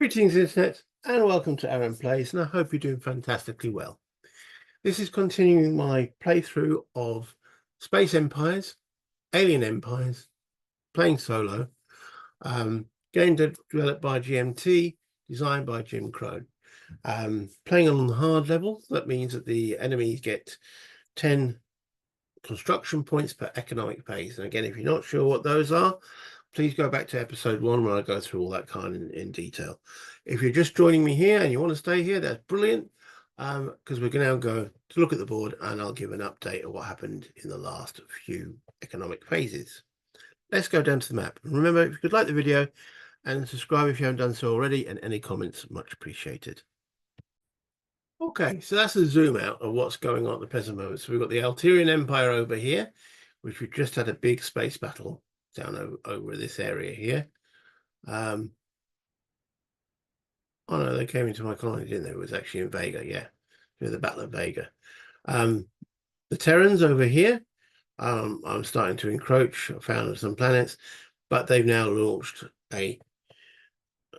Greetings, Internet, and welcome to Aaron Plays, and I hope you're doing fantastically well. This is continuing my playthrough of Space Empires, Alien Empires, playing solo, game developed by GMT, designed by Jim Krohn. Playing on the hard level, that means that the enemies get 10 construction points per economic phase. And again, if you're not sure what those are, please go back to episode 1 where I go through all that kind in detail. If you're just joining me here and you want to stay here, that's brilliant, because we're going to now go to look at the board and I'll give an update of what happened in the last few economic phases. Let's go down to the map. And remember, if you could like the video and subscribe if you haven't done so already, and any comments much appreciated. Okay, so that's a zoom out of what's going on at the present moment. So we've got the Altairan Empire over here, which we've just had a big space battle down over this area here. Oh no, they came into my colony, didn't they? It was actually in Vega, yeah. The Battle of Vega. The Terrans over here, I'm starting to encroach. I found some planets, but they've now launched a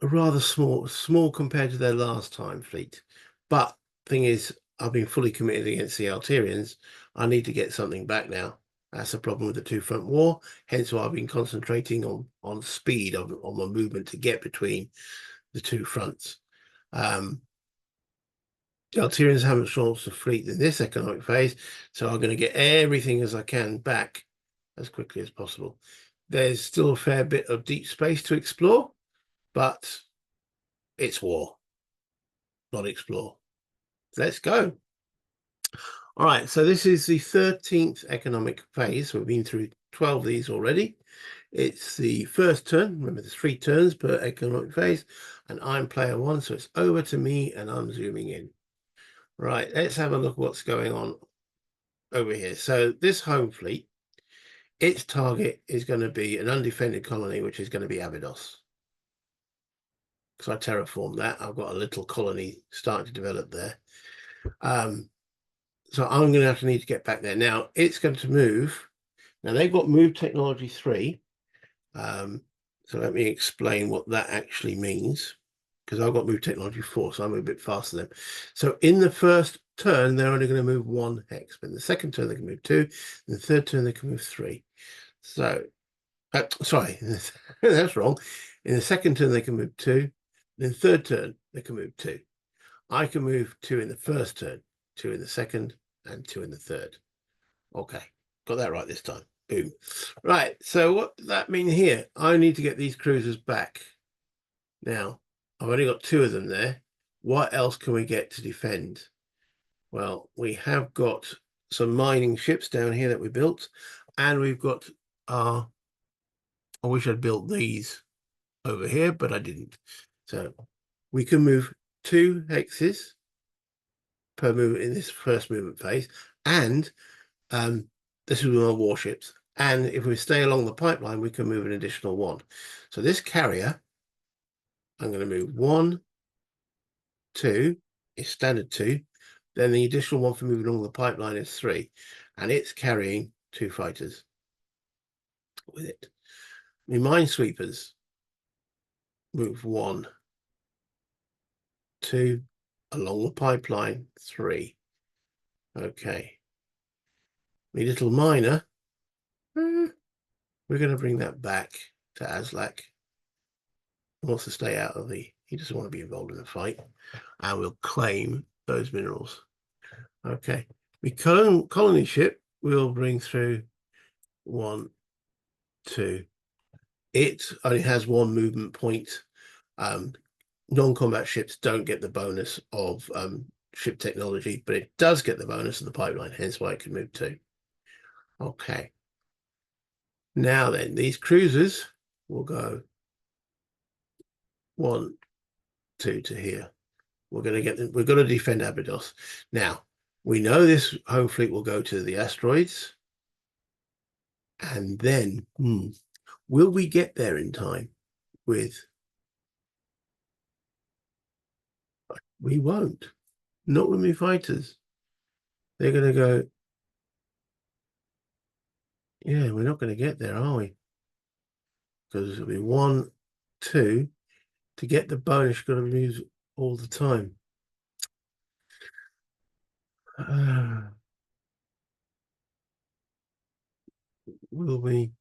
rather small compared to their last time fleet. But thing is, I've been fully committed against the Altarians. I need to get something back now. That's the problem with the two-front war. Hence why I've been concentrating on speed on my movement to get between the two fronts. The Altarians haven't launched a fleet in this economic phase, so I'm going to get everything as I can back as quickly as possible. There's still a fair bit of deep space to explore, but it's war, not explore. Let's go. All right, so this is the 13th economic phase. We've been through 12 of these already. It's the first turn. Remember, there's 3 turns per economic phase, and I'm player 1, so it's over to me, and I'm zooming in. Right, let's have a look at what's going on over here. So this home fleet, its target is going to be an undefended colony, which is going to be Abydos. Because I terraformed that. I've got a little colony starting to develop there. So I'm going to need to get back there. Now, it's going to move. Now, they've got move technology 3. So let me explain what that actually means, because I've got move technology 4, so I'm a bit faster than them. So in the first turn, they're only going to move 1 hex. But in the second turn, they can move 2. In the third turn, they can move 3. So, sorry, that's wrong. In the second turn, they can move 2. In the third turn, they can move 2. I can move 2 in the first turn, 2 in the second, and 2 in the third. Okay, got that right this time. Boom. Right, so what does that mean here? I need to get these cruisers back. Now, I've only got 2 of them there. What else can we get to defend? Well, we have got some mining ships down here that we built, and we've got our... I wish I'd built these over here, but I didn't. So we can move 2 hexes per movement in this first movement phase, and this is with our warships. And if we stay along the pipeline, we can move an additional 1. So this carrier, I'm going to move 1, 2, is standard 2. Then the additional 1 for moving along the pipeline is 3. And it's carrying 2 fighters with it. The minesweepers move 1, 2, along the pipeline, 3. Okay. My little miner, we're going to bring that back to Aslak. He wants to stay out of he doesn't want to be involved in the fight. And we'll claim those minerals. Okay. The colony ship will bring through 1, 2. It only has 1 movement point. Non-combat ships don't get the bonus of ship technology, but it does get the bonus of the pipeline, hence why it can move 2. Okay. Now then, these cruisers will go 1, 2 to here. We're going to get them. We've got to defend Abydos. Now, we know this home fleet will go to the asteroids. And then, will we get there in time with... We won't. Not with me fighters. They're going to go... Yeah, we're not going to get there, are we? Because it'll be 1, 2 To get the bonus, you've got to move all the time. Will we?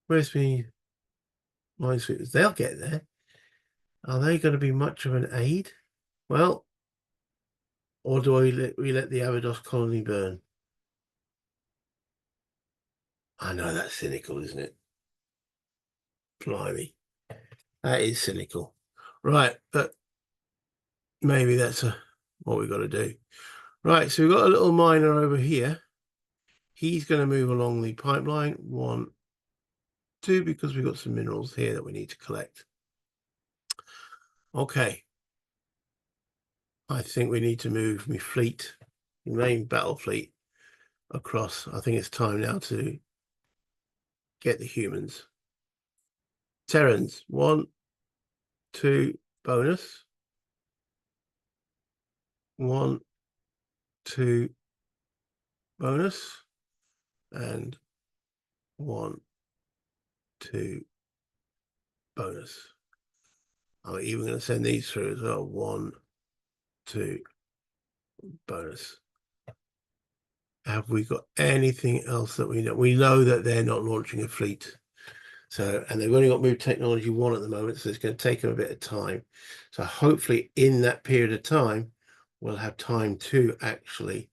Where's me? Minesweepers? They'll get there. Are they going to be much of an aid? Well, or do we let the Abydos colony burn? I know that's cynical, isn't it? Blimey, that is cynical. Right, but maybe that's what we've got to do. Right, so we've got a little miner over here. He's going to move along the pipeline. 1, 2, because we've got some minerals here that we need to collect. Okay. I think we need to move my fleet, the main battle fleet, across. I think it's time now to get the humans. Terrans, 1, 2, bonus. 1, 2, bonus. And 1, 2, bonus. I'm even going to send these through as well. 1, 2, bonus. Have we got anything else that we know? We know that they're not launching a fleet. So, and they've only got move technology 1 at the moment, so it's going to take them a bit of time. So hopefully in that period of time, we'll have time to actually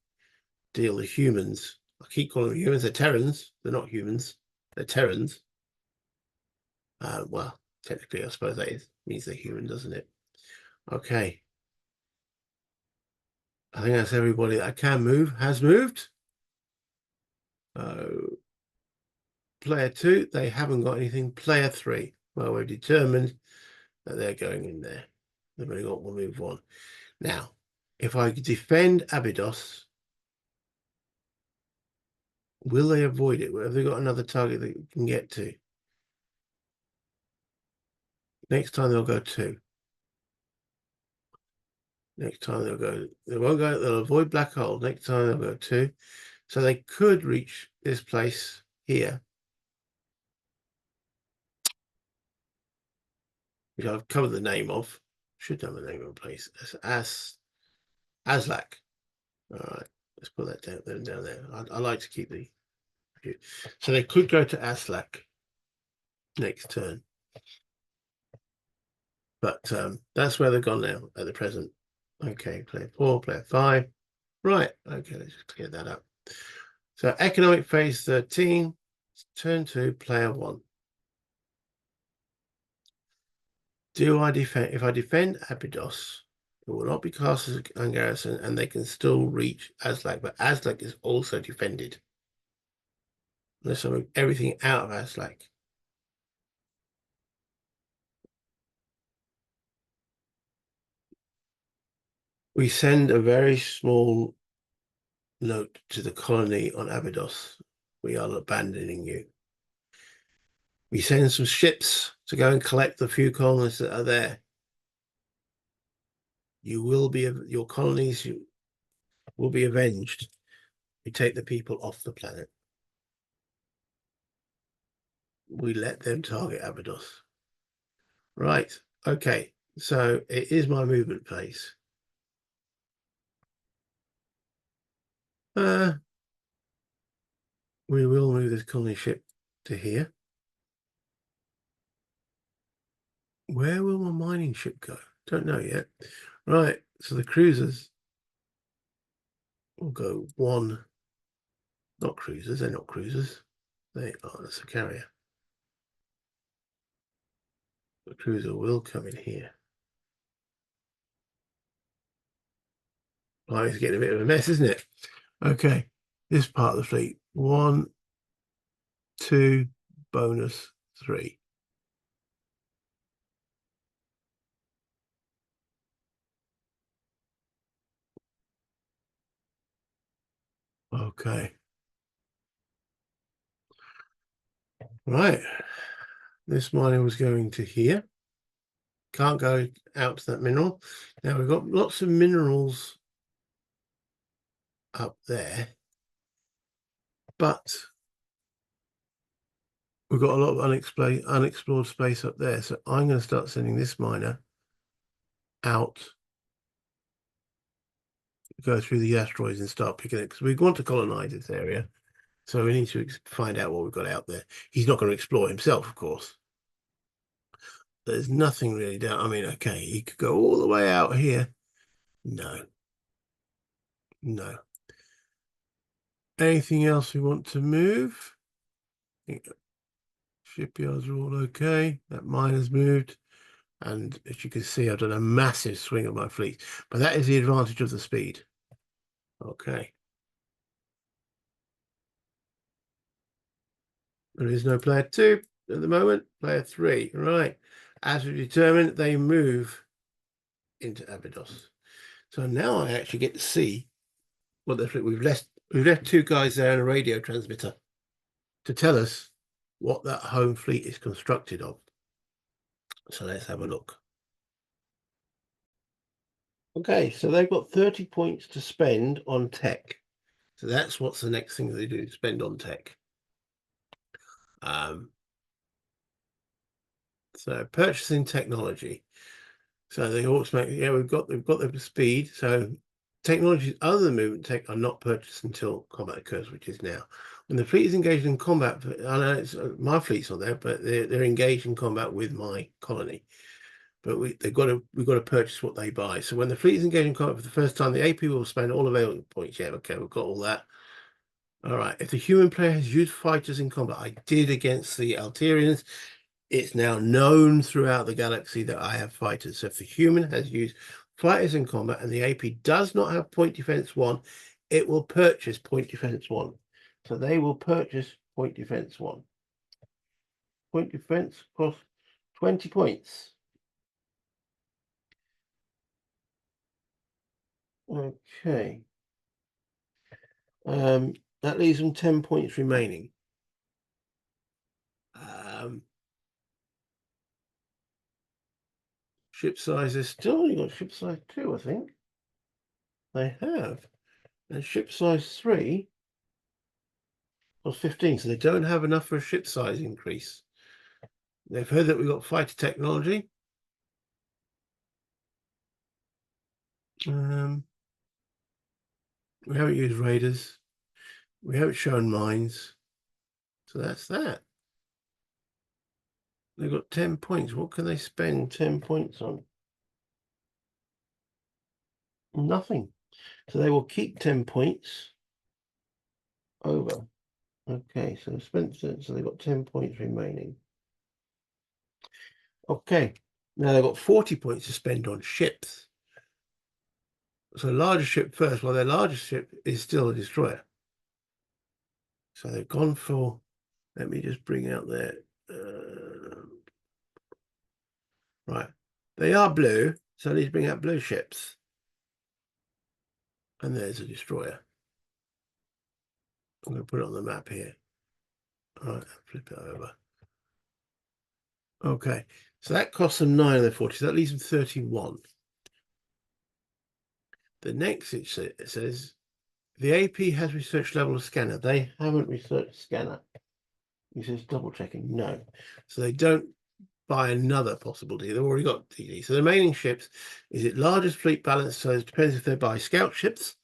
deal with humans. I keep calling them humans. They're Terrans. They're not humans. They're Terrans. Well, technically, I suppose that means they're human, doesn't it? Okay. I think that's everybody that can move has moved. Player 2, they haven't got anything. Player 3, well, we've determined that they're going in there. They've only got one move 1. Now, if I defend Abydos, will they avoid it? Have they got another target they can get to? Next time they'll go 2. Next time they won't go, they'll avoid black hole. Next time they'll go 2. So they could reach this place here, which I've covered the name of. Should know the name of the place. Aslak. All right, let's put that down there. I like to keep the. So they could go to Aslak next turn. But that's where they've gone now at the present. Okay, player 4, player 5. Right, okay, let's just clear that up. So economic phase 13, turn 2, player 1. Do I defend? If I defend Abydos, it will not be cast as a garrison, and they can still reach Aslak, but Aslak is also defended. Unless I move everything out of Aslak. We send a very small note to the colony on Abydos. We are abandoning you. We send some ships to go and collect the few colonists that are there. You will be, your colonies will be avenged. We take the people off the planet. We let them target Abydos. Right. Okay. So it is my movement phase. We will move this colony ship to here. Where will my mining ship go? Don't know yet. Right. So the cruisers will go 1. Not cruisers. They're not cruisers. They are. That's a carrier. The cruiser will come in here. Oh, it's getting a bit of a mess, isn't it? Okay. This part of the fleet. 1, 2, bonus 3. Okay. Right. This miner was going to here. Can't go out to that mineral. Now we've got lots of minerals up there, but we've got a lot of unexplored space up there. So I'm going to start sending this miner out, go through the asteroids and start picking it, because we want to colonize this area. So we need to find out what we've got out there. He's not going to explore himself, of course. There's nothing really down. I mean, okay, he could go all the way out here. No. No. Anything else we want to move? I think shipyards are all okay. That miner's moved. And as you can see, I've done a massive swing of my fleet. But that is the advantage of the speed. Okay. There is no player 2 at the moment. Player 3. Right. As we determined, they move into Abydos. So now I actually get to see what we've left 2 guys there and a radio transmitter to tell us what that home fleet is constructed of. So let's have a look. Okay, so they've got 30 points to spend on tech. So that's what's the next thing they do, spend on tech. So purchasing technology. So they automatically, yeah, we've got the speed. So technologies other than movement tech are not purchased until combat occurs, which is now. When the fleet is engaged in combat, I know it's, my fleet's not there, but they're engaged in combat with my colony. But we've got to purchase what they buy. So when the fleet is engaged in combat for the first time, the AP will spend all available points. Yeah, okay, we've got all that. All right. If the human player has used fighters in combat, I did against the Altairan. It's now known throughout the galaxy that I have fighters. So if the human has used fighters in combat and the AP does not have point defense 1, it will purchase point defense 1. So they will purchase point defense 1. Point defense costs 20 points. Okay. That leaves them 10 points remaining. Ship size is still only got ship size 2, I think. They have. And ship size 3 was 15, so they don't have enough for a ship size increase. They've heard that we've got fighter technology. We haven't used raiders. We haven't shown mines. So that's that. They've got 10 points. What can they spend 10 points on? Nothing. So they will keep 10 points over. Okay, so they've got 10 points remaining. Okay, now they've got 40 points to spend on ships. So largest ship first. Well, their largest ship is still a destroyer. So they've gone for, let me just bring out their, right. They are blue, so I need to bring out blue ships. And there's a destroyer. I'm going to put it on the map here. All right, flip it over. Okay, so that costs them 9 of their 40, so that leaves them 31. The next it says, the AP has research level of scanner. They haven't researched scanner. He says double checking. No. So they don't buy another possible D. They've already got DD. So the remaining ships, is it largest fleet balance? So it depends if they buy scout ships.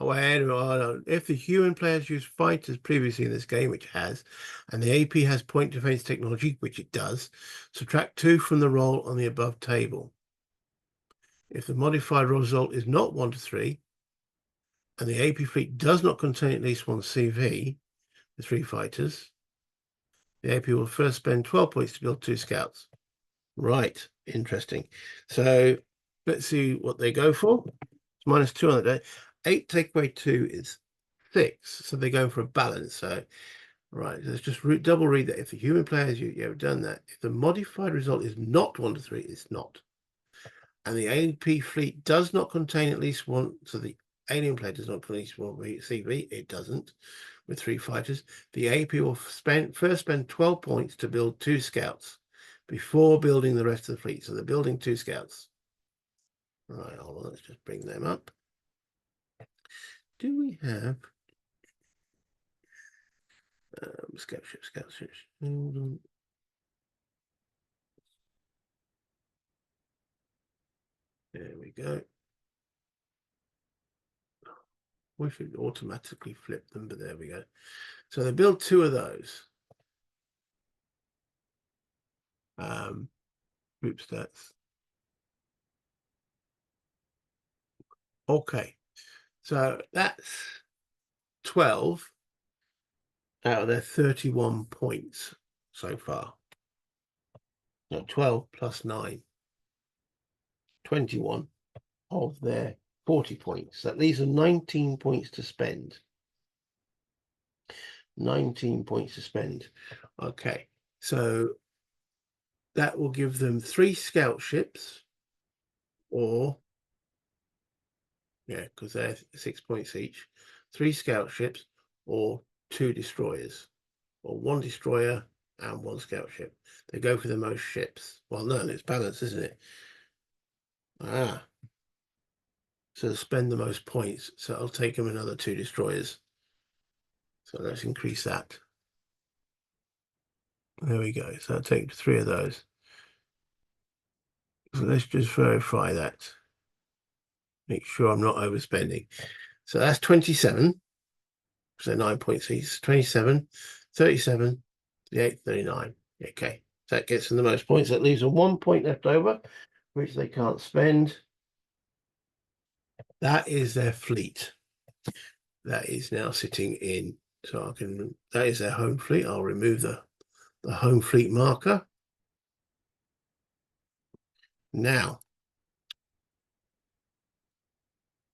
If the human players use fighters previously in this game, which it has, and the AP has point defense technology, which it does, subtract 2 from the roll on the above table. If the modified result is not 1 to 3, and the AP fleet does not contain at least 1 CV, the 3 fighters, the AP will first spend 12 points to build 2 scouts. Right, interesting. So let's see what they go for. It's -2 on the day. 8 take away 2 is 6. So they're going for a balance. So, right, let's just double read that. If the human players, you have done that. If the modified result is not 1 to 3, it's not. And the AP fleet does not contain at least 1. So the alien player does not contain at least 1 CV. It doesn't. With 3 fighters, the AP will first spend 12 points to build 2 scouts before building the rest of the fleet. So they're building 2 scouts. Right, hold on, let's just bring them up. Do we have Scout ships, scout ships. Hold on. There we go. We should automatically flip them, but there we go. So they build 2 of those. Group stats. Okay, so that's 12 out of their 31 points so far. No, 12 plus 9, 21 of their 40 points. That leaves them 19 points to spend. 19 points to spend. Okay, so that will give them 3 scout ships, or yeah, because they're 6 points each. 3 scout ships or 2 destroyers, or 1 destroyer and 1 scout ship. They go for the most ships. Well, no, it's balanced, isn't it? So spend the most points. So I'll take them another 2 destroyers. So let's increase that. There we go. So I'll take 3 of those. So let's just verify that. Make sure I'm not overspending. So that's 27. So 9 points each. 27, 37, 38, 39. Okay. So that gets them the most points. That leaves them 1 point left over, which they can't spend. That is their fleet. That is now sitting in. So I can, that is their home fleet. I'll remove the home fleet marker. Now,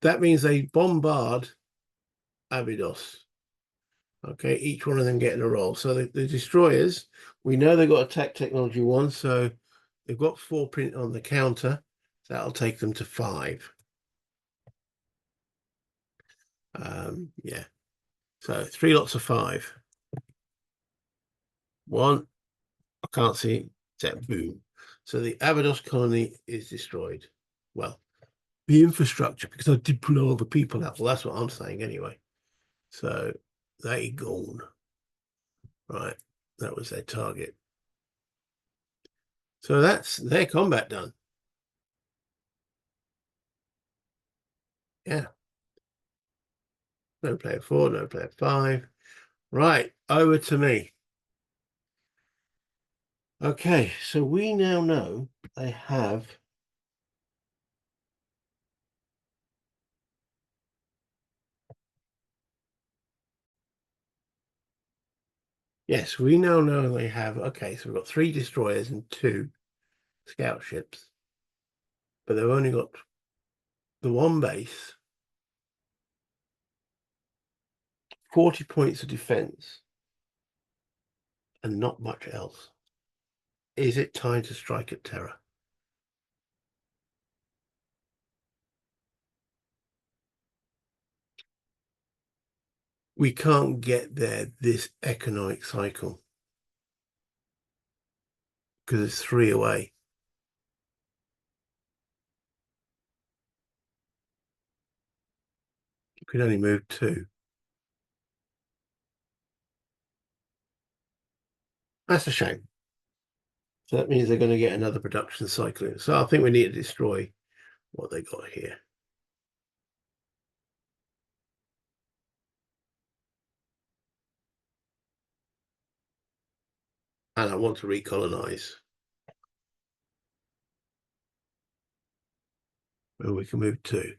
that means they bombard Abydos. Okay, each one of them getting a roll. So the destroyers, we know they've got attack technology 1, so they've got 4 print on the counter. So that'll take them to 5. Yeah. So 3 lots of 5. 1, I can't see. Set, boom. So the Abydos colony is destroyed. Well, the infrastructure, because I did pull all the people out. Well, that's what I'm saying anyway. So they gone. Right. That was their target. So that's their combat done. Yeah. No player 4, no player 5. Right, over to me. Okay, so we now know they have yes, we now know they have okay, so we've got 3 destroyers and 2 scout ships, but they've only got the 1 base, 40 points of defense, and not much else. Is it time to strike at Terra? We can't get there this economic cycle because it's 3 away. You can only move 2. That's a shame. So that means they're going to get another production cycle. So I think we need to destroy what they got here. And I want to recolonize. Well, we can move 2.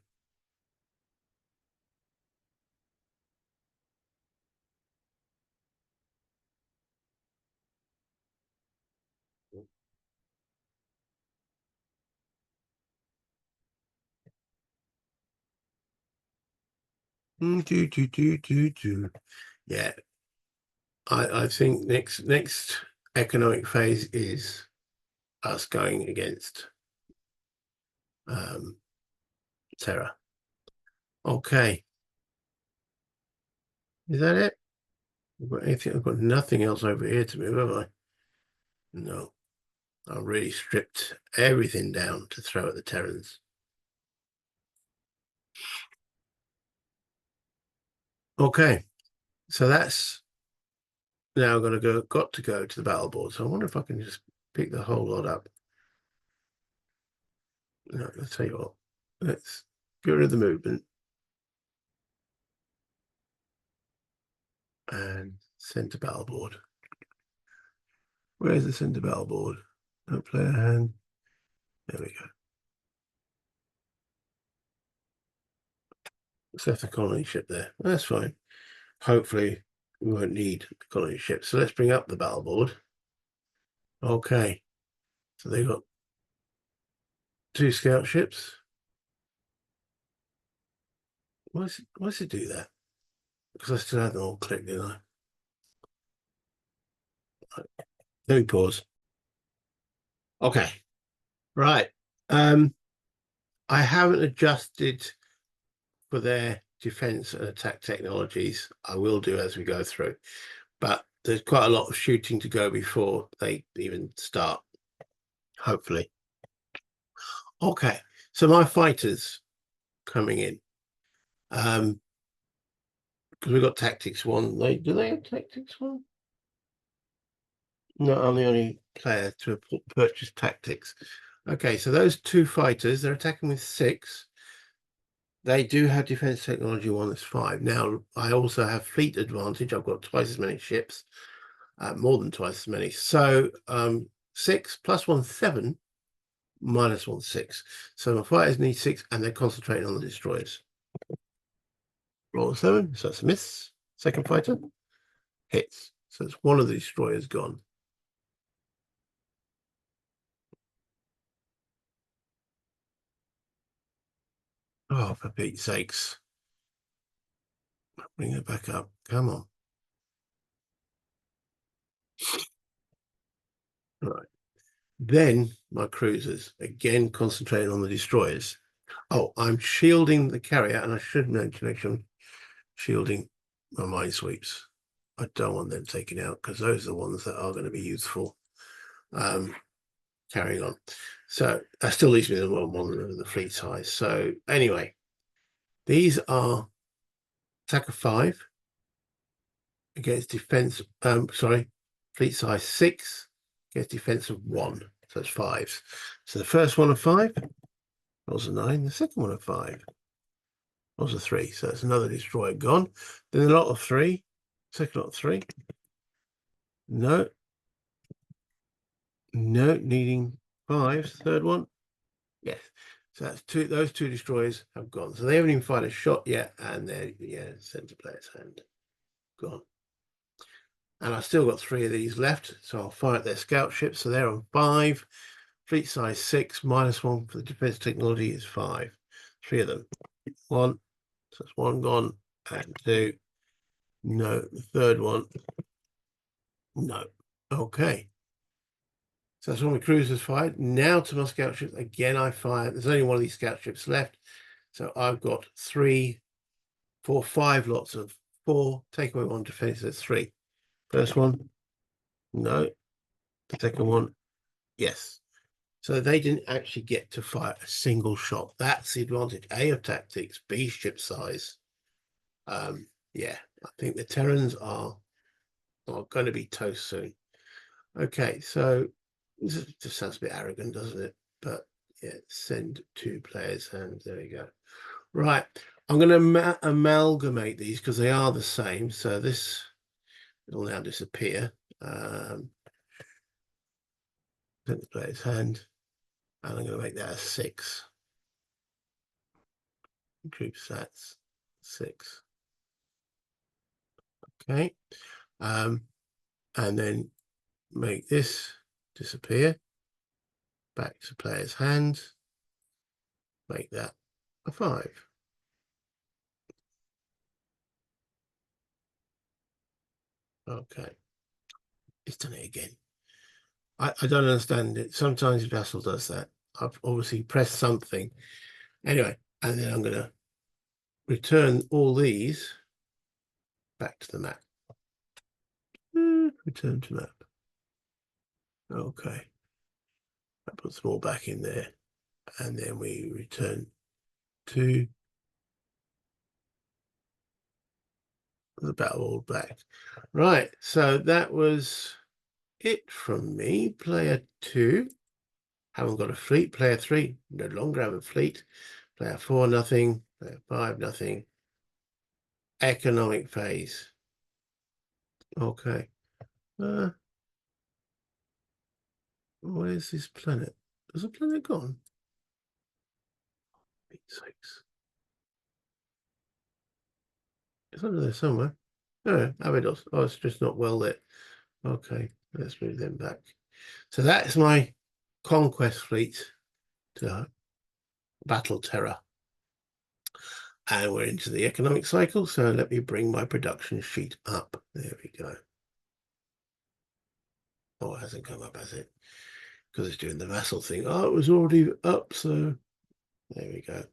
Yeah, I think next economic phase is us going against Terra. Okay, is that it? I've got nothing else over here to move, have I? No, I really stripped everything down to throw at the Terrans. Okay, so that's now I'm going to got to go to the battle board. So I wonder if I can just pick the whole lot up. No, let's tell you what. Let's get rid of the movement and send to battle board. Where's the center battle board? Don't play a hand. There we go. Let's have the colony ship there. That's fine. Hopefully we won't need the colony ship. So let's bring up the battle board. Okay. So they got 2 scout ships. Why does it do that? Because I still had them all clicked, didn't I? Let me pause. Okay. Right. I haven't adjusted for their defense and attack technologies. I will do as we go through. But there's quite a lot of shooting to go before they even start, hopefully. Okay, so my fighters coming in. Because we've got tactics 1. Do they have tactics 1? No, I'm the only player to purchase tactics. Okay, so those 2 fighters, they're attacking with 6. They do have defense technology 1 that's 5. Now, I also have fleet advantage. I've got twice as many ships, more than twice as many. So 6 plus 1, 7, minus 1, 6. So my fighters need 6, and they're concentrating on the destroyers. Roll 7, so that's a miss. Second fighter hits. So it's one of the destroyers gone. Oh, for Pete's sakes. Bring it back up. Come on. Right. Then my cruisers, again concentrating on the destroyers. Oh, I'm shielding the carrier, and I should mention I'm shielding my minesweeps. I don't want them taken out because those are the ones that are going to be useful. Carrying on. So that still leaves me with one of the fleet size. So anyway, these are attack of 5 against defense. Fleet size 6 against defense of 1. So it's 5s. So the first one of 5 was a 9. The second one of 5 was a 3. So it's another destroyer gone. Then a lot of 3. Second lot of 3. No. No, needing 5s. Third one. Yes. So that's 2. Those 2 destroyers have gone. So they haven't even fired a shot yet, and they're sent to player's hand. Gone. And I've still got 3 of these left, so I'll fire at their scout ships. So they're on 5. Fleet size 6, minus 1 for the defense technology is 5. 3 of them. 1. So that's 1 gone. And 2. No. The third one. No. Okay. So that's all my cruisers fired. Now to my scout ships. Again, I fire. There's only one of these scout ships left. So I've got 3, 4, 5 lots of 4. Take away 1 defense, that's 3. First one. No. The second one. Yes. So they didn't actually get to fire a single shot. That's the advantage. A, of tactics. B, ship size. Yeah, I think the Terrans are going to be toast soon. Okay, so this just sounds a bit arrogant, doesn't it? But yeah, send 2 players, and there we go. Right, I'm going to amalgamate these because they are the same. So this will now disappear. Send the player's hand, and I'm going to make that a 6. Troop stats 6. Okay, and then make this disappear. Back to player's hand. Make that a 5. Okay, it's done it again. I don't understand it. Sometimes Vassal does that. I've obviously pressed something. Anyway, and then I'm going to return all these back to the map. Return to map. Okay. That puts them all back in there. And then we return to the battle all back. Right, so that was it from me. Player 2, haven't got a fleet. Player 3, no longer have a fleet. Player 4, nothing. Player 5, nothing. Economic phase. Okay. Where's this planet? Has the planet gone? 8, 6. It's under there somewhere. Oh, Abydos. Oh, it's just not well lit. Okay, let's move them back. So that's my conquest fleet to battle Terra. And we're into the economic cycle. So let me bring my production sheet up. There we go. Oh, it hasn't come up, has it? Because it's doing the vassal thing. Oh, it was already up. So there we go.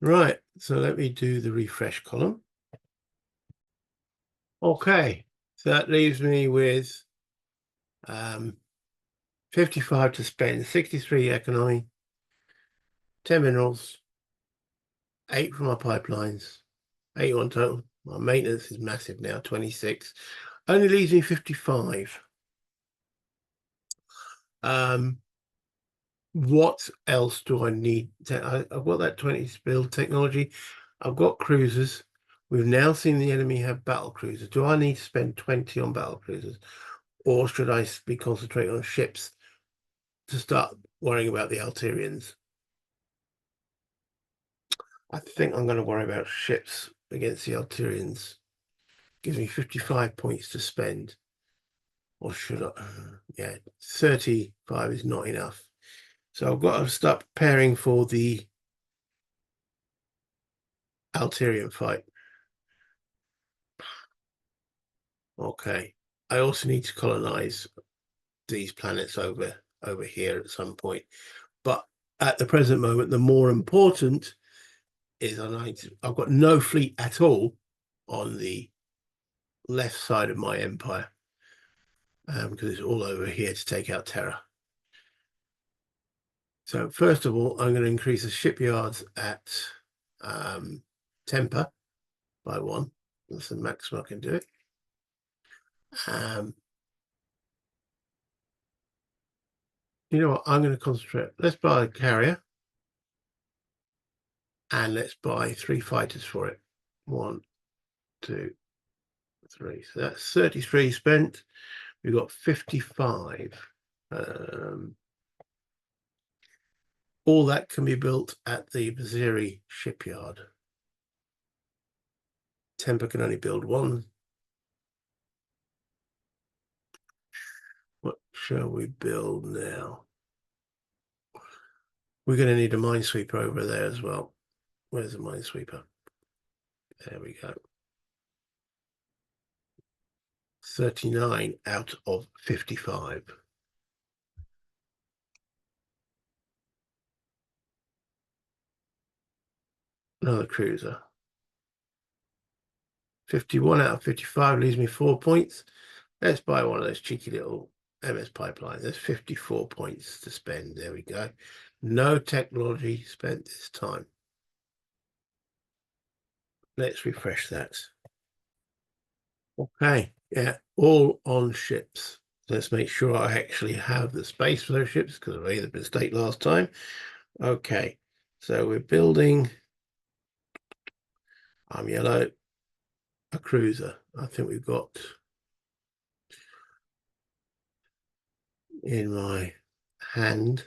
Right. So let me do the refresh column. Okay. So that leaves me with 55 to spend, 63 economy, 10 minerals, 8 from our pipelines, 81 total. My maintenance is massive now, 26. Only leaves me 55. What else do I need? I've got that 20 build technology. I've got cruisers. We've now seen the enemy have battle cruisers. Do I need to spend 20 on battle cruisers? Or should I be concentrating on ships to start worrying about the Altaians? I think I'm going to worry about ships against the Altaians. Gives me 55 points to spend. Or should I? Yeah, 35 is not enough. So I've got to start preparing for the Altairan fight. Okay. I also need to colonize these planets over here at some point. But at the present moment, the more important is I've got no fleet at all on the left side of my empire because it's all over here to take out Terra. So first of all, I'm going to increase the shipyards at Temper by 1. That's the maximum I can do it. You know what? I'm going to concentrate. Let's buy a carrier. And let's buy 3 fighters for it. 1, 2, 3. So that's 33 spent. We've got 55. All that can be built at the Baziri shipyard. Temper can only build 1. What shall we build now? We're going to need a minesweeper over there as well. Where's the minesweeper? There we go. 39 out of 55. Another cruiser. 51 out of 55 leaves me 4 points. Let's buy one of those cheeky little MS pipelines. There's 54 points to spend. There we go. No technology spent this time. Let's refresh that. Okay, yeah, all on ships. Let's make sure I actually have the space for those ships because I made the mistake last time. Okay, so we're building, I'm yellow, a cruiser. I think we've got in my hand.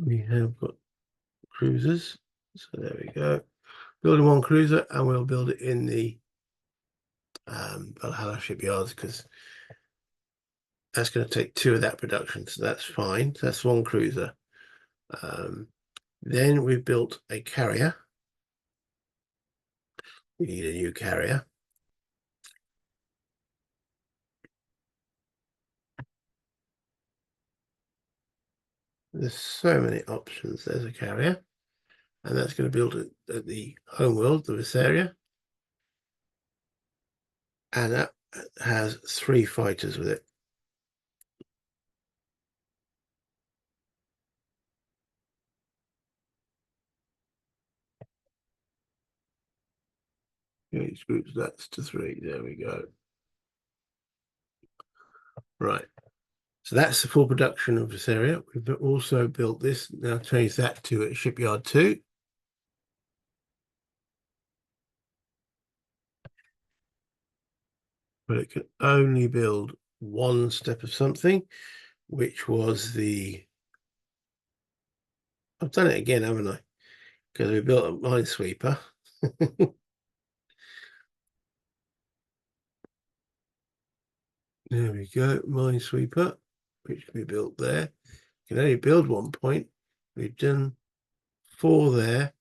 We have got cruisers. So there we go. Building 1 cruiser, and we'll build it in the Valhalla shipyards because that's going to take 2 of that production. So that's fine. So that's 1 cruiser. Then we built a carrier. We need a new carrier. There's so many options. There's a carrier, and that's going to build it at the homeworld, the Visseria, and that has 3 fighters with it. Each groups that's to 3. There we go. Right. So that's the full production of this area. We've also built this. Now change that to a shipyard 2. But it can only build one step of something, which was the... I've done it again, haven't I? Because we built a minesweeper. There we go, minesweeper, which can be built there. You can only build 1 point. We've done 4 there.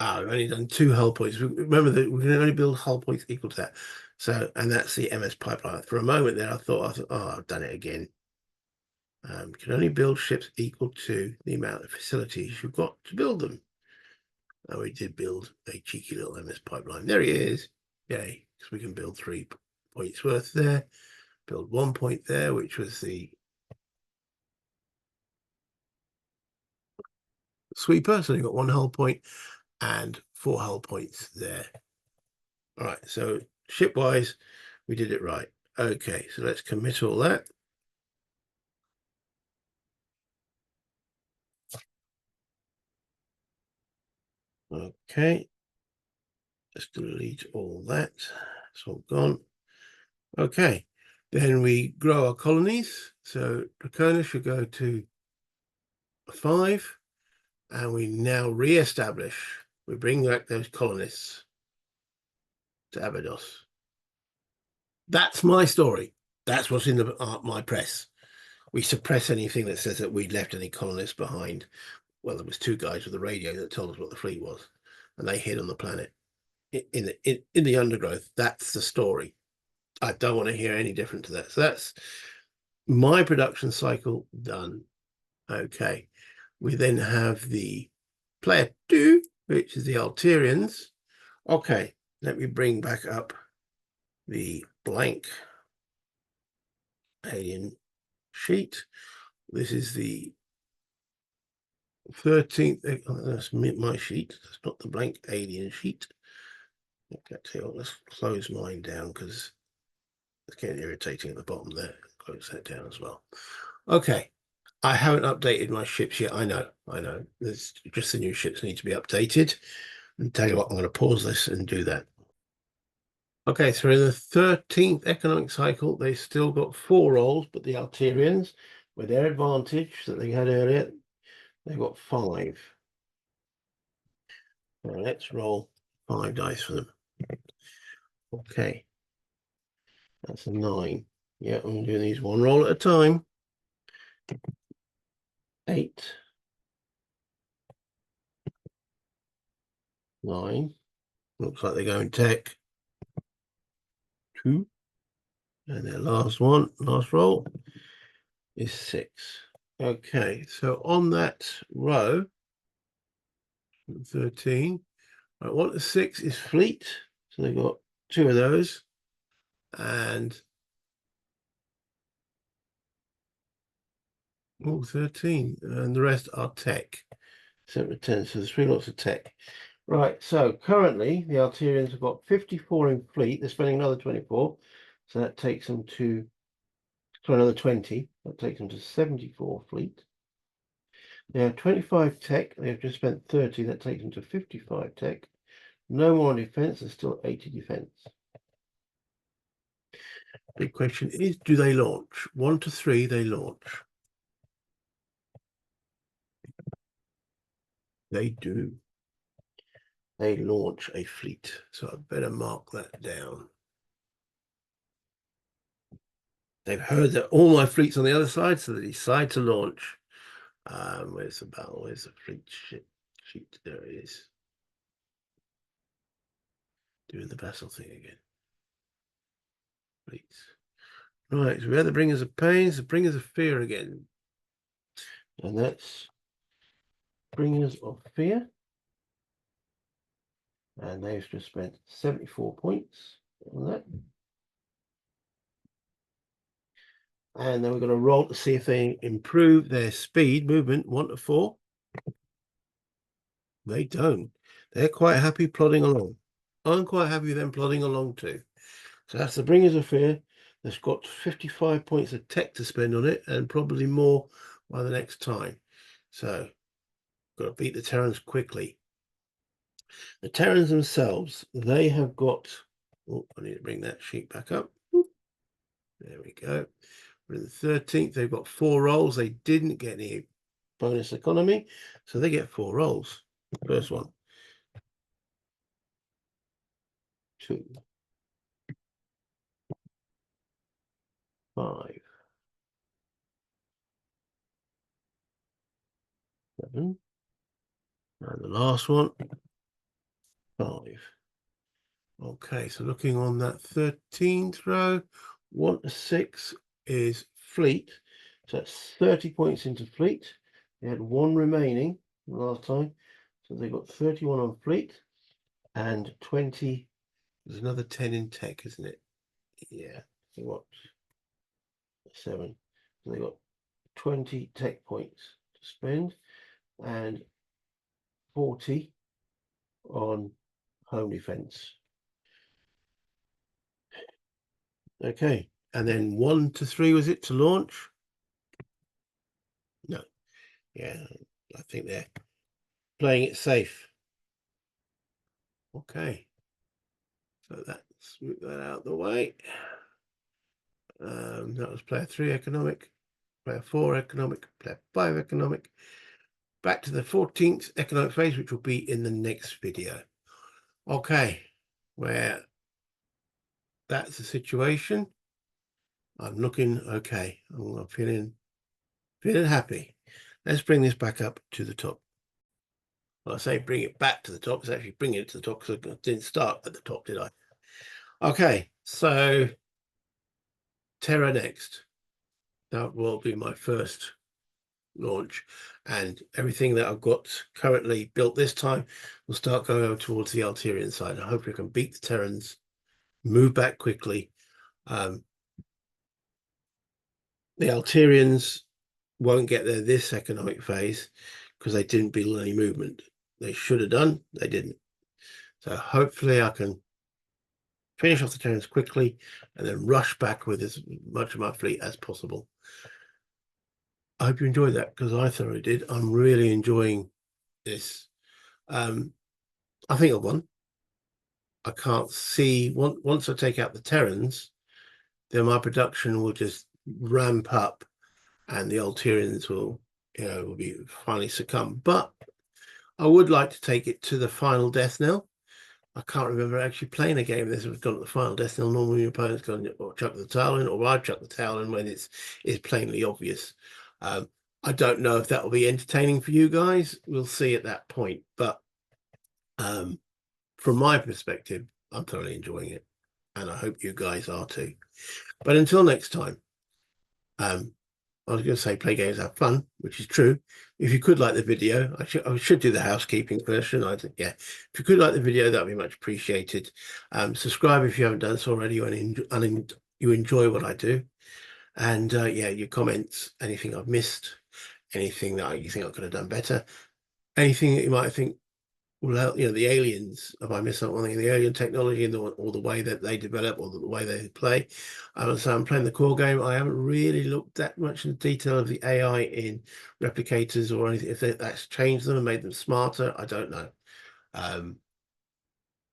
We've only done 2 hull points. Remember that we can only build hull points equal to that. So, and that's the MS pipeline. For a moment there, I thought, oh, I've done it again. Can only build ships equal to the amount of facilities you've got to build them. And we did build a cheeky little MS pipeline. There he is. Yay, because we can build 3 points worth there. Build 1 point there, which was the sweeper. So you've got 1 hull point and 4 hull points there. All right, so ship-wise, we did it right. Okay, so let's commit all that. Okay, let's delete all that. It's all gone. Okay, then we grow our colonies. So Colonise should go to 5, and we now re-establish. We bring back those colonists to Abydos. That's my story. That's what's in my press. We suppress anything that says that we left any colonists behind. Well, there was 2 guys with a radio that told us what the fleet was, and they hid on the planet in the undergrowth. That's the story. I don't want to hear any different to that. So that's my production cycle done. Okay, we then have the player 2, which is the Altaians. Okay, let me bring back up the blank alien sheet. This is the 13th. That's my sheet. That's not the blank alien sheet. Okay, let's close mine down because it's getting irritating at the bottom there. Close that down as well. Okay, I haven't updated my ships yet. I know. There's just the new ships need to be updated. And tell you what, I'm going to pause this and do that. Okay, so in the 13th economic cycle, they still got 4 rolls, but the Altaians, with their advantage that they had earlier, they've got 5. Now let's roll 5 dice for them. Okay, that's a 9. Yeah, I'm doing these 1 roll at a time. 8, 9. Looks like they're going tech. 2, and their last roll is 6. Okay, so on that row, 13, right, what the 6 is fleet. So they've got 2 of those, and 13, and the rest are tech. 7 to 10, so there's 3 lots of tech. Right, so currently the Altaians have got 54 in fleet. They're spending another 24, so that takes them to another 20. That takes them to 74 fleet. They have 25 tech. They've just spent 30. That takes them to 55 tech. No more on defense. There's still 80 defense. Big question is, do they launch? 1 to 3, they launch. They do. They launch a fleet. So I better mark that down. They've heard that all my fleet's on the other side, so they decide to launch. Where's the battle? Where's the fleet sheet? There it is. Doing the battle thing again. Fleets. Right, so we had the bringers of pains, the bringers of fear again. And that's bringers of fear. And they've just spent 74 points on that. And then we're going to roll to see if they improve their speed movement 1 to 4. They don't. They're quite happy plodding along. I'm quite happy with them plodding along too. So that's the Bringers of Fear. That's got 55 points of tech to spend on it, and probably more by the next time. So, got to beat the Terrans quickly. The Terrans themselves, they have got... Oh, I need to bring that sheet back up. There we go. We're in the 13th. They've got 4 rolls. They didn't get any bonus economy, so they get 4 rolls. First one. 2. 5. 7. And the last one, 5. Okay, so looking on that 13th row, 1 to 6 is fleet. So that's 30 points into fleet. They had 1 remaining last time. So they got 31 on fleet and 20. There's another 10 in tech, isn't it? Yeah. So what? 7. So they got 20 tech points to spend and 40 on home defense. Okay, and then 1 to 3 was it to launch? No, yeah, I think they're playing it safe. Okay, so let's move that out of the way. That was player 3 economic, player 4 economic, player 5 economic. Back to the 14th economic phase, which will be in the next video. Okay, where that's the situation. I'm looking okay. I'm feeling happy. Let's bring this back up to the top. Well, I say bring it back to the top. It's actually bringing it to the top because I didn't start at the top, did I? Okay, so Terra next. That will be my first launch, and everything that I've got currently built this time will start going over towards the Altairan side. I hope we can beat the Terrans, move back quickly. The Altarians won't get there this economic phase because they didn't build any movement. They should have done, they didn't. So hopefully I can finish off the Terrans quickly and then rush back with as much of my fleet as possible. I hope you enjoyed that because I thoroughly did. I'm really enjoying this. I think I won. I can't see once I take out the Terrans, then my production will just ramp up and the Altarians will be finally succumb. But I would like to take it to the final death knell. I can't remember actually playing a game this was gone at the final death knell. Normally your opponent's going to chuck the towel in, or I chuck the towel in when it's plainly obvious. I don't know if that will be entertaining for you guys. We'll see at that point. But from my perspective, I'm thoroughly enjoying it, and I hope you guys are too. But until next time, I was going to say play games, have fun, which is true. If you could like the video, I should do the housekeeping first, shouldn't I? Yeah. If you could like the video, that would be much appreciated. Subscribe if you haven't done so already and you enjoy what I do. And yeah, your comments, anything I've missed, anything that you think I could have done better, anything that you might think, well, the aliens, have I missed something in the alien technology and or the way that they develop or the way they play? So I'm playing the core game. I haven't really looked that much into detail of the AI in replicators or anything. If that's changed them and made them smarter, I don't know.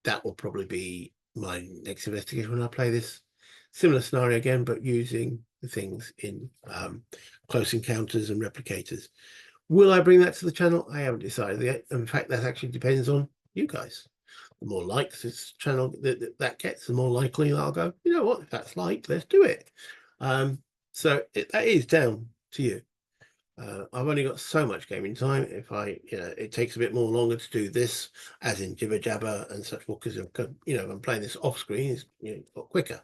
That will probably be my next investigation when I play this similar scenario again, but using the things in close encounters and replicators. Will I bring that to the channel? I haven't decided yet. In fact, that actually depends on you guys. The more likes this channel that gets, the more likely I'll go, you know what, if that's liked, let's do it. So that is down to you. I've only got so much gaming time. If it takes a bit more longer to do this, as in jibber jabber and such, because if I'm playing this off screen, it's a lot quicker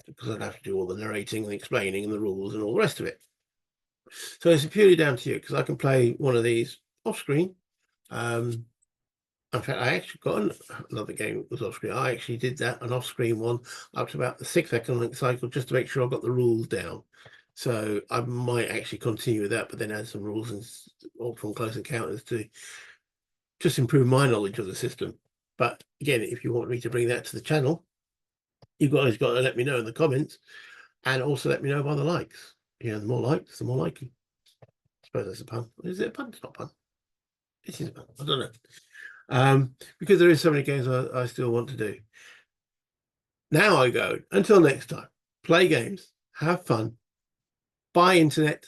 because I'd have to do all the narrating and explaining and the rules and all the rest of it. So it's purely down to you because I can play one of these off screen. In fact, I actually got another game that was off screen. I actually did that, an off screen one, up to about the 6th economic cycle, just to make sure I got the rules down. So I might actually continue with that, but then add some rules and all from close encounters to just improve my knowledge of the system. But again, if you want me to bring that to the channel, you guys got to let me know in the comments, and also let me know by the likes. You know, the more likes, the more likely. I suppose that's a pun. Is it a pun? It's not a pun. It is a pun. I don't know. Because there is so many games I still want to do. Now I go. Until next time, play games, have fun, buy internet,